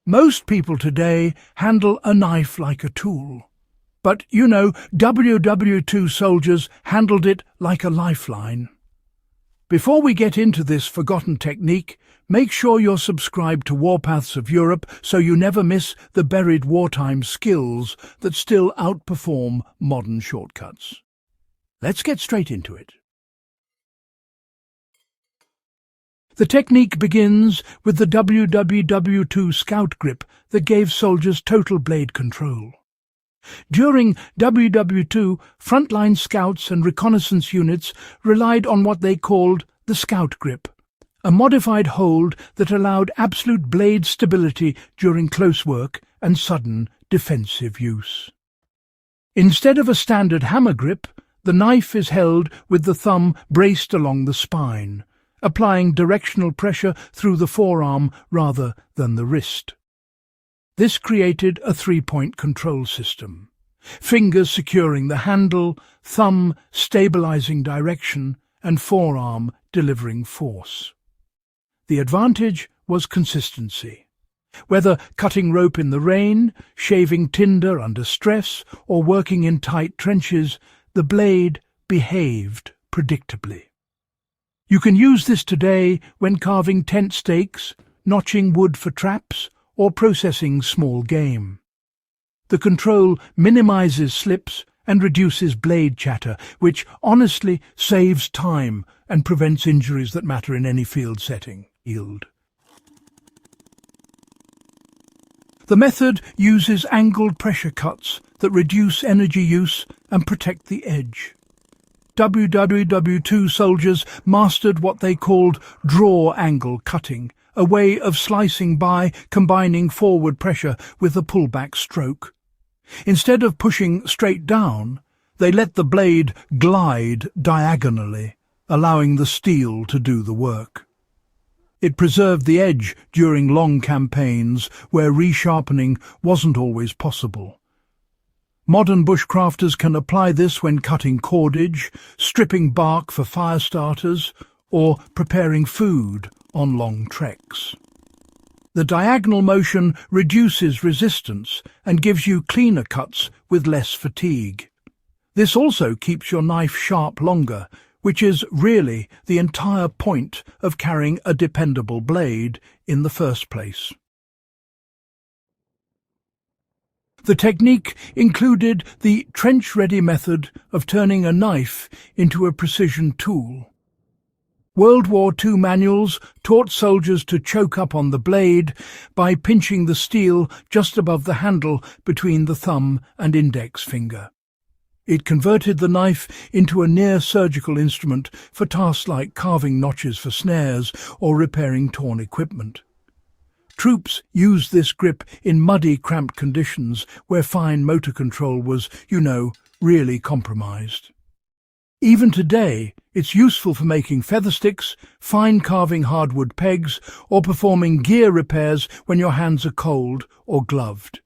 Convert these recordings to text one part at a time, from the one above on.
Most people today handle a knife like a tool. But, WW2 soldiers handled it like a lifeline. Before we get into this forgotten technique, make sure you're subscribed to Warpaths of Europe so you never miss the buried wartime skills that still outperform modern shortcuts. Let's get straight into it. The technique begins with the WW2 scout grip that gave soldiers total blade control. During WW2, frontline scouts and reconnaissance units relied on what they called the scout grip, a modified hold that allowed absolute blade stability during close work and sudden defensive use. Instead of a standard hammer grip, the knife is held with the thumb braced along the spine, applying directional pressure through the forearm rather than the wrist. This created a three-point control system, fingers securing the handle, thumb stabilizing direction, and forearm delivering force. The advantage was consistency. Whether cutting rope in the rain, shaving tinder under stress, or working in tight trenches, the blade behaved predictably. You can use this today when carving tent stakes, notching wood for traps, or processing small game. The control minimizes slips and reduces blade chatter, which honestly saves time and prevents injuries that matter in any field setting. The method uses angled pressure cuts that reduce energy use and protect the edge. WW2 soldiers mastered what they called draw angle cutting, a way of slicing by combining forward pressure with a pullback stroke. Instead of pushing straight down, they let the blade glide diagonally, allowing the steel to do the work. It preserved the edge during long campaigns where resharpening wasn't always possible. Modern bushcrafters can apply this when cutting cordage, stripping bark for fire starters, or preparing food on long treks. The diagonal motion reduces resistance and gives you cleaner cuts with less fatigue. This also keeps your knife sharp longer, which is really the entire point of carrying a dependable blade in the first place. The technique included the trench-ready method of turning a knife into a precision tool. World War II manuals taught soldiers to choke up on the blade by pinching the steel just above the handle between the thumb and index finger. It converted the knife into a near-surgical instrument for tasks like carving notches for snares or repairing torn equipment. Troops used this grip in muddy, cramped conditions where fine motor control was, really compromised. Even today, it's useful for making feather sticks, fine carving hardwood pegs, or performing gear repairs when your hands are cold or gloved.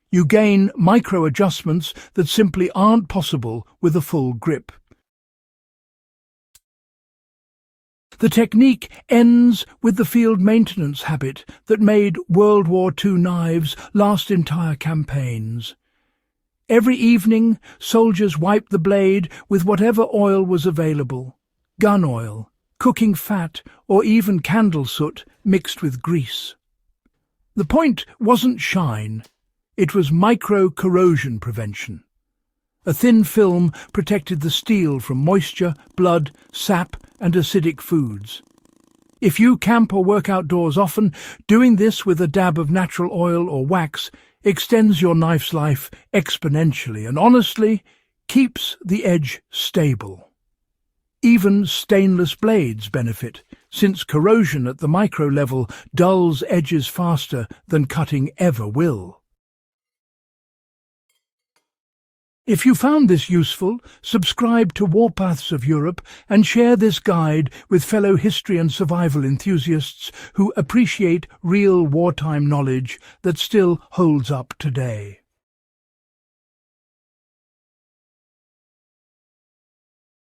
You gain micro-adjustments that simply aren't possible with a full grip. The technique ends with the field maintenance habit that made World War II knives last entire campaigns. Every evening, soldiers wiped the blade with whatever oil was available: gun oil, cooking fat, or even candle soot mixed with grease. The point wasn't shine, it was micro-corrosion prevention. A thin film protected the steel from moisture, blood, sap, and acidic foods. If you camp or work outdoors often, doing this with a dab of natural oil or wax extends your knife's life exponentially and honestly keeps the edge stable. Even stainless blades benefit, since corrosion at the micro level dulls edges faster than cutting ever will. If you found this useful, subscribe to Warpaths of Europe and share this guide with fellow history and survival enthusiasts who appreciate real wartime knowledge that still holds up today.